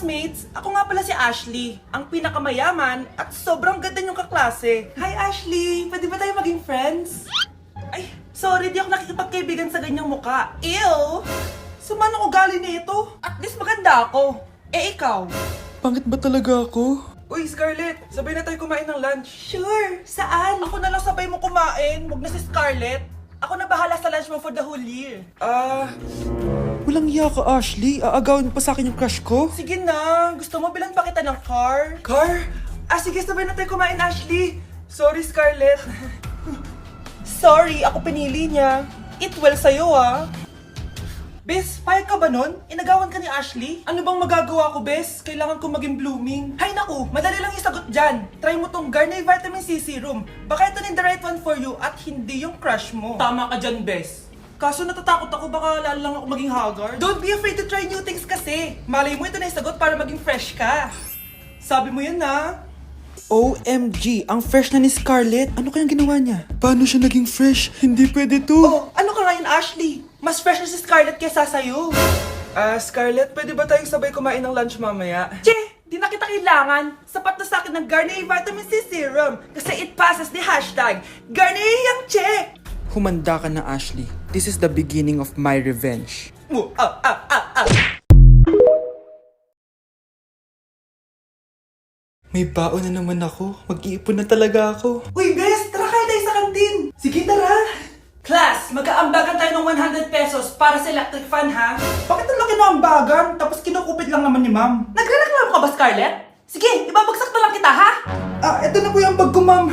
classmates! Ako nga pala si Ashley, ang pinakamayaman at sobrang ganda niyong kaklase. Hi Ashley! Pwede ba tayo maging friends? Ay, sorry, di ako nakikipagkaibigan sa ganyang muka. Ew! Suman ang ugali nito. At least maganda ako. Eh ikaw? Pangit ba talaga ako? Uy, Scarlett! Sabay na tayo kumain ng lunch. Sure! Saan? Ako na lang sabay mo kumain. Huwag na si Scarlett. Ako na bahala sa lunch mo for the whole year. Walang iya ka, Ashley. Aagawin pa sa akin yung crush ko. Sige na. Gusto mo bilan pa kita ng car? Car? Sige, sabay na tayo kumain, Ashley. Sorry, Scarlett. Sorry, ako pinili niya. Eat well sa'yo, ah. Bes, payag ka ba nun? Inagawan ka ni Ashley? Ano bang magagawa ko, Bes? Kailangan ko maging blooming. Hay naku, madali lang yung sagot dyan. Try mo tong Garnier Vitamin C Serum. Baka ito na the right one for you at hindi yung crush mo. Tama ka dyan, Bes. Kaso natatakot ako, baka lalo lang ako maging haggard. Don't be afraid to try new things kasi. Malay mo ito na yung sagot para maging fresh ka. Sabi mo yun na. OMG, ang fresh na ni Scarlett. Ano kayang ginawa niya? Paano siya naging fresh? Hindi pwede to. Oh, ano ka ngayon, Ashley? Mas fresh na si Scarlett kesa sa'yo. Scarlett, pwede ba tayong sabay kumain ng lunch mamaya? Che, di na kita kailangan. Sapat na sa akin ng Garnier Vitamin C Serum. Kasi it passes the hashtag Garnier yang che. Humanda ka na, Ashley. This is the beginning of my revenge. May baon na naman ako. Mag-iipon na talaga ako. Uy, Bes! Tara kayo tayo sa kantin! Sige, tara! Class, mag-aambagan tayo ng 100 pesos para sa electric fan, ha? Bakit ang laki ng ambagan? Tapos kinukupit lang naman ni ma'am. Nagre-reklamo ka ba, Scarlett? Sige, ibabagsak na lang kita, ha? Eto na po yung bag ko, ma'am.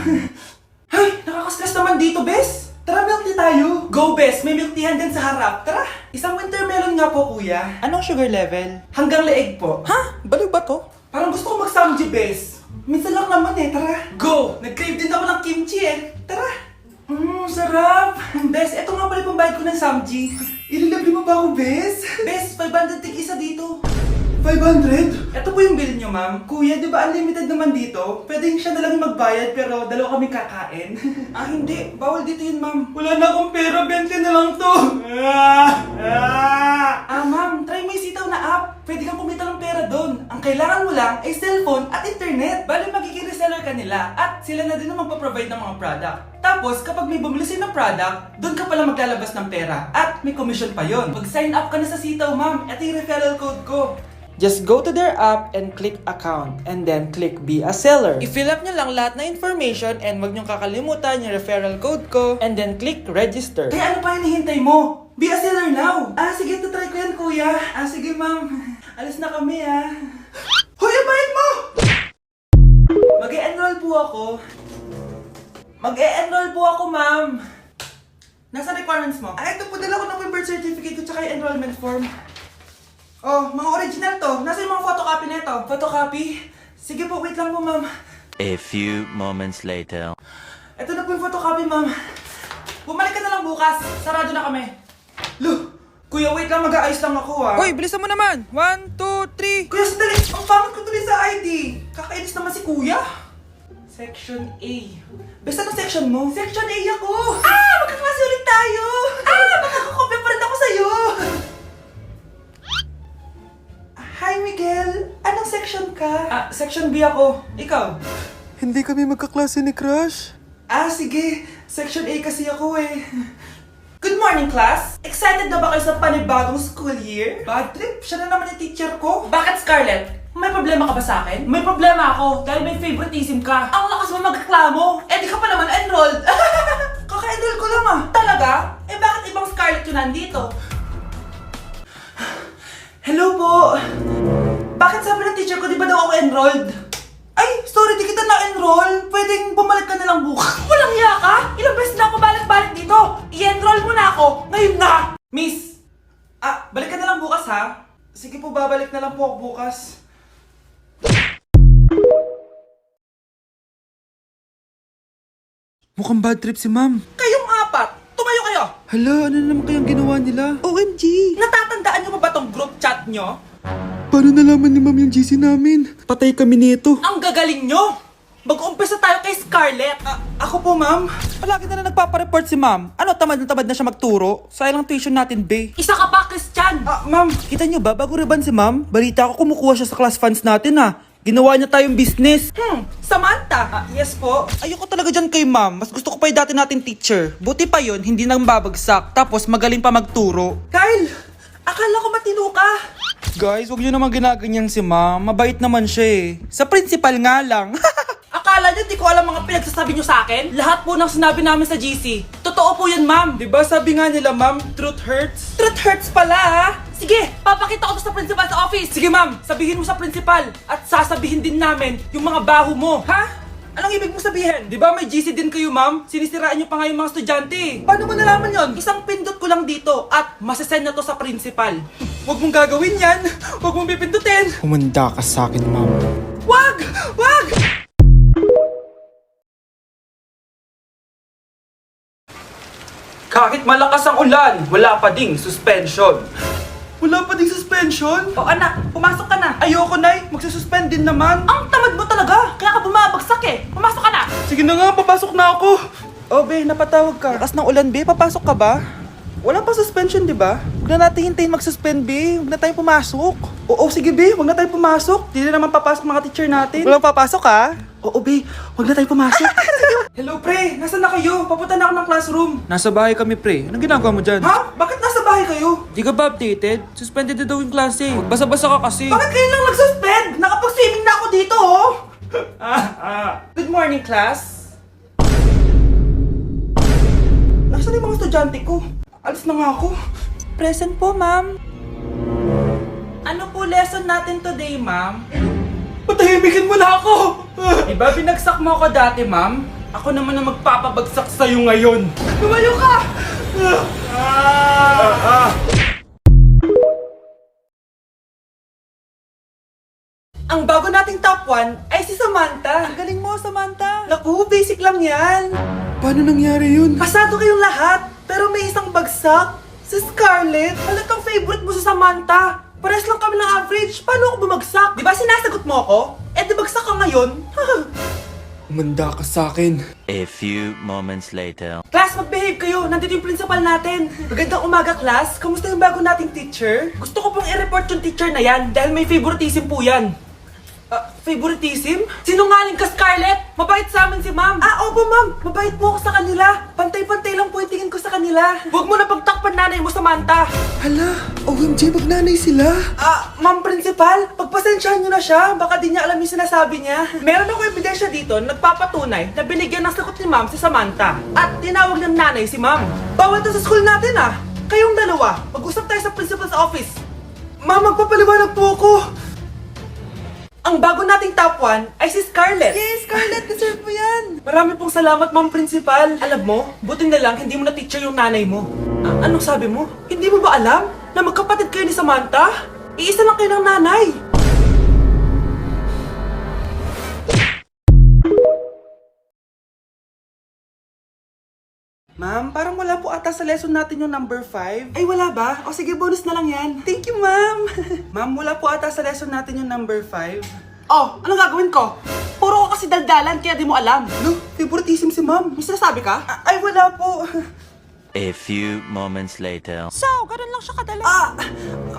Ay, nakakastress naman dito, Bes. Tara, milk tea tayo. Go, Bes. May milk teahan din sa harap. Tara. Isang winter melon nga po, kuya. Anong sugar level? Hanggang leeg po. Ha? Baliw ba to? Parang gusto ko mag-samji, Bes. Minsan lang naman eh, tara. Go! Nag-crave din ako ng kimchi eh. Tara. Sarap. Bes, eto nga pala yung pambayad ko ng samji. Ililibre mo ba ako, Bes? Bes, 500 tig isa dito. 500? Ito po yung bill nyo, ma'am. Kuya, di ba unlimited naman dito? Pwedeng siya na lang yung magbayad pero dalawa kami kakain. Hindi. Bawal dito yun, ma'am. Wala na akong pera. 20 na lang to. Ma'am, try mo yung sitaw na app. Pwede kang kumita ng pera doon. Ang kailangan mo lang ay cellphone at internet. Bali magiging reseller ka nila at sila na din ang magpa-provide ng mga product. Tapos, kapag may bumili sila ng product, doon ka pala maglalabas ng pera. At may commission pa yon. Pag-sign up ka na sa sitaw, ma'am. Ito yung referral code ko. Just go to their app and click account and then click be a seller. I-fill up nyo lang lahat na information and wag nyo kakalimutan yung referral code ko and then click register. Kaya ano pa hinihintay mo? Be a seller now! Sige, try ko yan, kuya. Sige, ma'am. Alis na kami, Hoy, ang bayad mo! Mag-e-enroll po ako. Mag-e-enroll po ako, ma'am. Nasa requirements mo? Ito po, dala ko ng birth certificate ko tsaka yung enrollment form. Oh, mga original to. Nasa yung mga photocopy nito? Photocopy? Sige po, wait lang po, ma'am. A few moments later. Ito na po yung photocopy, ma'am. Bumalik ka na lang bukas. Sarado na kami. Loh, kuya, wait lang. Mag-aayos lang ako, Hoy, bilisan mo naman! 1, 2, 3! Kuya, sandali. Ang pangit ko tuloy sa ID. Kakainis naman si kuya. Section A. Basta ng section mo? Section A ako. Magkaklase ulit tayo. Makakakopya pa rin ako sa'yo. Hi, Miguel. Anong section ka? Section B ako. Ikaw? Hindi kami magkaklase ni Crush. Sige. Section A kasi ako eh. Good morning, class! Excited na ba kayo sa panibagong school year? Bad trip? Siya na naman yung teacher ko. Bakit, Scarlett? May problema ka ba sa akin? May problema ako dahil may favoritism ka. Ang lakas mo magreklamo. Di ka pa naman enrolled. Kaka-enroll ko lang Talaga? Bakit ibang Scarlett yun nandito? Hello po! Bakit sabi ng teacher ko, di ba daw ako enrolled? Ay, sorry, di kita na-enroll. Pwedeng bumalik ka na lang bukas. Walang hiya ka? Ilang beses na ako balik-balik dito. I-enroll mo na ako. Ngayon na! Miss! Balik ka na lang bukas, ha? Sige po, babalik na lang po ako bukas. Mukhang bad trip si ma'am. Kayong apat! Tumayo kayo! Hala, ano na naman kayang ginawa nila? OMG! Natatandaan nyo ba tong group chat nyo? Paano nalaman ni ma'am yung GC namin? Patay kami nito. Ang gagaling nyo! Mag-umpisa tayo kay Scarlett. Ako po, ma'am. Palagi na nagpapareport si ma'am. Ano, tamad na siya magturo? Sayang lang tuition natin, be. Isa ka pa, Christian! Ma'am, kita niyo ba, bago riban si ma'am, balita ko kumukuha siya sa class funds natin, Ginawa niya tayong business. Samantha! Yes po. Ayoko talaga dyan kay ma'am. Mas gusto ko pa yung dati nating teacher. Buti pa yun, hindi nang babagsak. Tapos magaling pa magturo. Kyle! Akala ko matino ka! Guys, huwag niyo naman ginaganyan si ma'am. Mabait naman siya eh. Sa principal nga lang. Akala niyo di ko alam mga pinagsasabi niyo sa akin? Lahat po ng sinabi namin sa GC. Totoo po yan, ma'am. Diba sabi nga nila ma'am, truth hurts? Truth hurts pala, ha? Sige, papakita ko to sa principal sa office. Sige ma'am, sabihin mo sa principal. At sasabihin din namin yung mga baho mo. Ha? Anong ibig mo sabihin? Di ba may GC din kayo ma'am? Sinisiraan niyo pa nga yung mga estudyante. Paano mo nalaman yon? Isang pindot ko lang dito at masasend na to sa principal. Huwag mong gagawin yan. Huwag mong pipindutin. Humanda ka sa akin, ma'am. Wag! Wag! Kahit malakas ang ulan, wala pa ding suspension. Wala pa ding suspension? O anak, pumasok ka na. Ayoko, Nay. Magsususpend din naman. Ang tamad mo talaga. Kaya ka bumabagsak eh. Pumasok ka na. Sige na nga, papasok na ako. Oh, be, napatawag ka. Lakas ng ulan, be. Papasok ka ba? Wala pa suspension, di ba? Huwag na natin hintayin mag-suspend, be. Huwag na tayo pumasok. Oo, sige, be. Huwag na tayo pumasok. Di na naman papasok mga teacher natin. Walang papasok, ha? Oo, be. Huwag na tayo pumasok. Hello, pre. Nasaan na kayo? Papunta na ako ng classroom. Nasa bahay kami, pre. Anong ginagawa mo dyan? Ha? Bakit nasa bahay kayo? Di ka ba updated? Suspended na daw yung klase. Basa-basa ka kasi. Bakit kayo lang nag-suspend? Nakapag-swimming na ako dito, oh. Good morning, class. Nasaan yung mga estudyante ko? Alis na nga ako. Present po, ma'am. Ano po lesson natin today, ma'am? Patahimikin mo na ako! Diba binagsak mo ako dati, ma'am? Ako naman ang magpapabagsak sa'yo ngayon. Lumayo ka! Ang bago nating top 1 ay si Samantha. Ang galing mo, Samantha. Naku, basic lang yan. Paano nangyari yun? Pasado kayong lahat, pero may isang bagsak. Si Scarlett, halatang favorite mo sa Samantha. Pares lang kami ng average. Paano ako bumagsak? Di ba sinasagot mo ako? Eh di bagsak ka ngayon. Humanda ka sa akin. A few moments later. Class, mag-behave kayo. Nandito yung principal natin. Magandang umaga, class. Kamusta yung bago nating teacher? Gusto ko pong i-report yung teacher na yan dahil may favoritism po yan. Favoritism? Sinungaling ka, Scarlett! Mabait sa amin si ma'am. Opo, ma'am. Mabait po ako sa kanila. Pantay-pantay lang po yung tingin ko sa kanila. Huwag mo na pagtakpan nanay mo, Samantha. Hala, OMG, magnanay sila. Ma'am principal, pagpasensyahan niyo na siya. Baka di niya alam yung sinasabi niya. Meron ako ebidensya dito na nagpapatunay na binigyan ng sagot ni ma'am si Samantha. At tinawag ng nanay si ma'am. Bawal to sa school natin, Kayong dalawa, mag-usap tayo sa principal's office. Ma'am, magpapaliwanag po ako. Ang bago nating top 1 ay si Scarlett. Yes, Scarlett, deserve mo yan. Marami pong salamat, ma'am principal. Alam mo, buti na lang hindi mo na teacher yung nanay mo. Anong sabi mo? Hindi mo ba alam na magkapatid kayo ni Samantha? Iisa lang kayo ng nanay. Ma'am, parang wala po ata sa lesson natin yung number 5. Ay, wala ba? O sige, bonus na lang yan. Thank you, ma'am. Ma'am, wala po ata sa lesson natin yung number 5. Oh, anong gagawin ko? Puro ko kasi daldalan kaya di mo alam. No, favoritism si ma'am. May sinasabi ka? Ay, wala po. A few moments later. So, ganun lang siya kadali.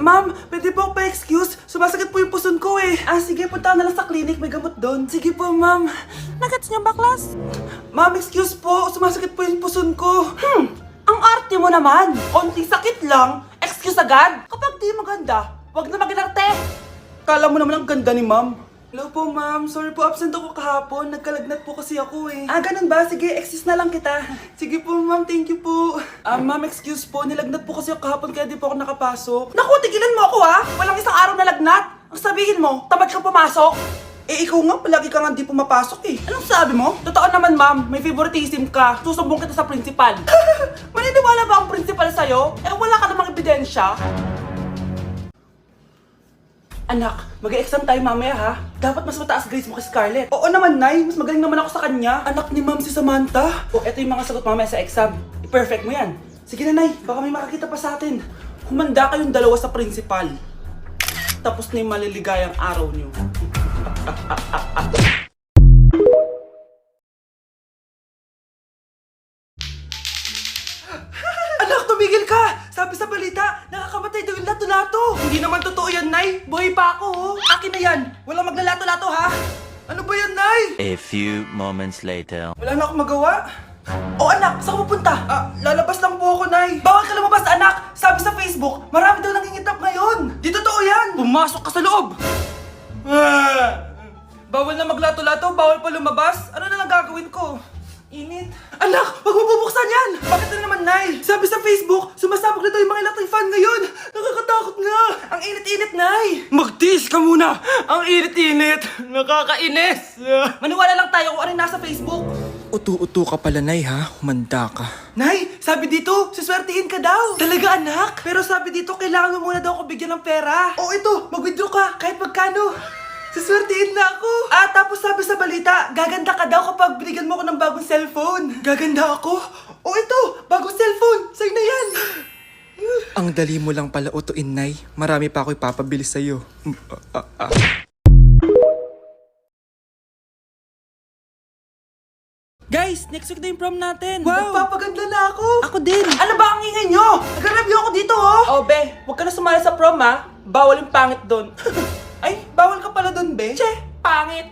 Ma'am, pwede po ako pa-excuse? Sumasakit po yung puson ko eh. Sige, punta na lang sa clinic. May gamot doon. Sige po, ma'am. Nagets niyo ba, class? Ma'am, excuse po. Sumasakit po yung puson ko. Ang arte mo naman. Konting sakit lang. Excuse agad. Kapag di maganda, wag na mag-inarte. Kala mo naman ang ganda ni ma'am. Hello po, ma'am. Sorry po, absent ako kahapon. Nagkalagnat po kasi ako eh. Ganun ba? Sige, excuse na lang kita. Sige po, ma'am. Thank you po. Ma'am, excuse po. Nilagnat po kasi ako kahapon kaya di po ako nakapasok. Naku, tigilan mo ako Walang isang araw na lagnat. Ang sabihin mo, tamad ka pumasok. Ikaw nga, palagi ka nga di pumapasok eh. Anong sabi mo? Totoo naman, ma'am. May favoritism ka. Susumbong kita sa principal. Maniniwala ba ang principal sa'yo? Wala ka namang ebidensya. Anak, mag-exam tayo mamaya ha. Dapat mas mataas grades mo kay Scarlett. Oo naman, Nay. Mas magaling naman ako sa kanya. Anak ni ma'am si Samantha. Eto yung mga sagot mamaya sa exam. I-perfect mo yan. Sige na, Nay. Baka may makakita pa sa atin. Humanda kayong dalawa sa principal. Tapos na yung maliligayang araw niyo. sabi sa balita, nakakamatay daw yung lato-lato. Hindi naman totoo yan, Nay. Buhay pa ako, oh. Akin na yan. Walang maglalato-lato, ha? Ano ba yan, Nay? A few moments later. Wala na akong magawa. Oh, anak, saan ka pupunta? Lalabas lang po ako, Nay. Bawal ka lumabas, anak. Sabi sa Facebook, marami daw nangingitap ngayon. Di totoo yan. Pumasok ka sa loob. Bawal na maglato-lato, bawal pa lumabas. Ano na lang gagawin ko? Init. Anak, wag mo bubuksan yan! Bakit na naman, Nay? Sabi sa Facebook, sumasabog na daw yung mga electric fan ngayon. Nakakatakot nga. Ang init-init, Nay. Magtiis ka muna. Ang init-init. Nakakainis. Maniwala lang tayo kung ano yung nasa Facebook. Utu-utu ka pala, Nay, ha? Humanda ka. Nay, sabi dito, siswertihin ka daw. Talaga, anak? Pero sabi dito, kailangan mo muna daw ako bigyan ng pera. Oh, ito, mag-withdraw ka, kahit magkano. Siswertihin na ako. Tapos sabi sa balita, gaganda ka daw kapag binigyan mo ako ng bagong cellphone. Gaganda ako? Oh, ito, bagong cellphone. Sa'yo na yan. Ang dali mo lang pala utuin, Nay. Marami pa ako ipapabili sa'yo. Guys, next week na yung prom natin. Wow, magpapaganda na ako. Ako din. Ano ba ang ingay nyo? Nag-review ako dito, oh. Oh, be, huwag ka na sumali sa prom, ha? Bawal yung pangit doon. Ay, bawal ka pala dun, be. Che, pangit.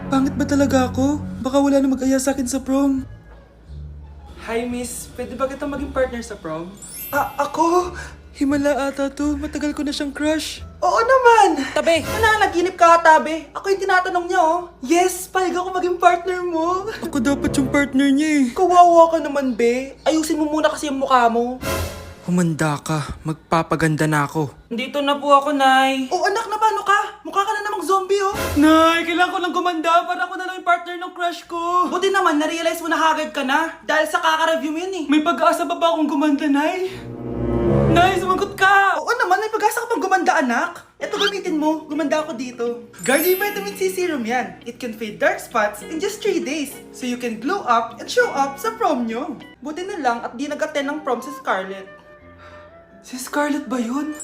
Pangit ba talaga ako? Baka wala na mag-aya sa akin sa prom. Hi, miss. Pwede ba kita maging partner sa prom? Ako? Himala ata to. Matagal ko na siyang crush. Oo naman. Tabi. Nananaginip ka, tabi. Ako yung tinatanong niya, oh. Yes, payag ako maging partner mo. Ako dapat yung partner niya eh. Kawawa ka naman, be. Ayusin mo muna kasi yung mukha mo. Humanda ka. Magpapaganda na ako. Dito na po ako, Nay. Oh, anak, na paano ka? Mukha ka na namang zombie, oh. Nay, kailangan ko lang gumanda para ako na lang yung partner ng crush ko. Buti naman, na-realize mo na haggard ka na. Dahil sa kaka-review mo yun, eh. May pag-asa ba akong gumanda, Nay? Nay, sumagot ka! Oo naman, may pag-asa ka pang gumanda, anak. Ito gamitin mo, gumanda ako dito. Garnier Vitamin C Serum yan. It can fade dark spots in just 3 days. So you can glow up and show up sa prom nyo. Buti na lang at di nag-attend ng prom si Scarlett. Si Scarlett ba yun?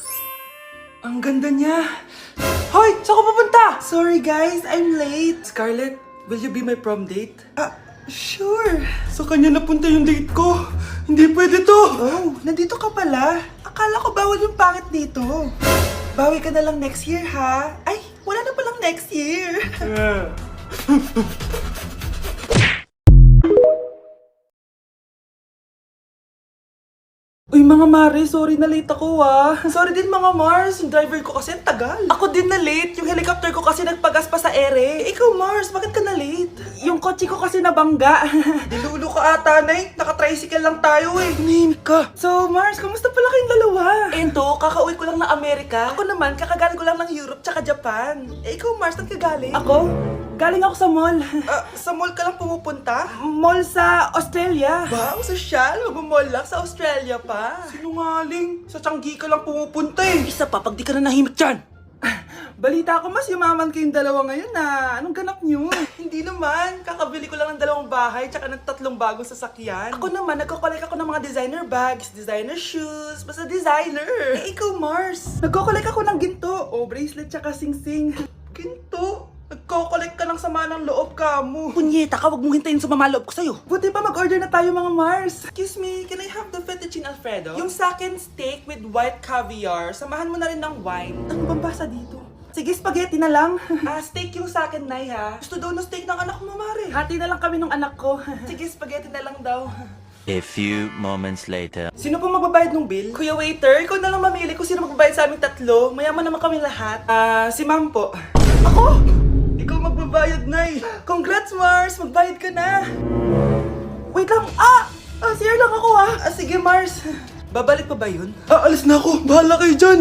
Ang ganda niya. Hoy! Saan ko pupunta? Sorry guys, I'm late. Scarlett, will you be my prom date? Sure. Sa kanya napunta yung date ko. Hindi pwede to. Oh, nandito ka pala. Akala ko bawal yung pangit dito. Bawi ka na lang next year, ha? Ay, wala na palang next year. Uy mga Mare, sorry na late ako Sorry din mga Mars, yung driver ko kasi ang tagal. Ako din na late, yung helicopter ko kasi nagpagas pa sa ere. Ikaw Mars, bakit ka na late? Yung kotse ko kasi nabangga. Dilulo ka ata, Nay. Naka-tricycle lang tayo eh. Nahimik ka. So Mars, kamusta pala kayong dalawa? Ento, kakauwi ko lang ng Amerika. Ako naman, kakagaling ko lang ng Europe tsaka Japan. Ikaw Mars, saan ka galing? Ako? Galing ako sa mall. Sa mall ka lang pumupunta? Mall sa Australia. Wow, sosyal. Mag-mall lang sa Australia pa. Sinungaling. Sa Changi ka lang pumupunta eh. Isa pa, pag di ka na nahimik dyan. Balita ko mas yumaman kayong dalawa ngayon na. Anong ganap nyo? Hindi naman. Kakabili ko lang ng 2 bahay tsaka ng 3 bagong sasakyan. Ako naman, nagko-collect ako ng mga designer bags, designer shoes, basta designer. Eh, ikaw Mars. Nagko-collect ako ng ginto. O, bracelet tsaka sing-sing. Ginto? Nagko-collect ka ng sama ng loob ka mo. Punyeta ka, wag mong hintayin sumama loob ko sa'yo. Buti pa mag-order na tayo mga Mars. Excuse me, can I have the fettuccine Alfredo? Yung sa akin steak with white caviar. Samahan mo na rin ng wine. Ano bang basa dito? Sige, spaghetti na lang. Steak yung sa akin, Nay, ha? Gusto daw ng steak ng anak mo, Mare. Hati na lang kami ng anak ko. Sige, spaghetti na lang daw. A few moments later. Sino po magbabayad ng bill? Kuya waiter, ikaw na lang mamili kung sino magbabayad sa aming 3. Mayaman naman kami lahat. Si ma'am po. Ako? Ikaw magbabayad, Nay. Congrats, Mars. Magbayad ka na. Wait lang. CR lang ako, ha. Sige, Mars. Babalik pa ba yun? Alis na ako. Bahala kayo dyan.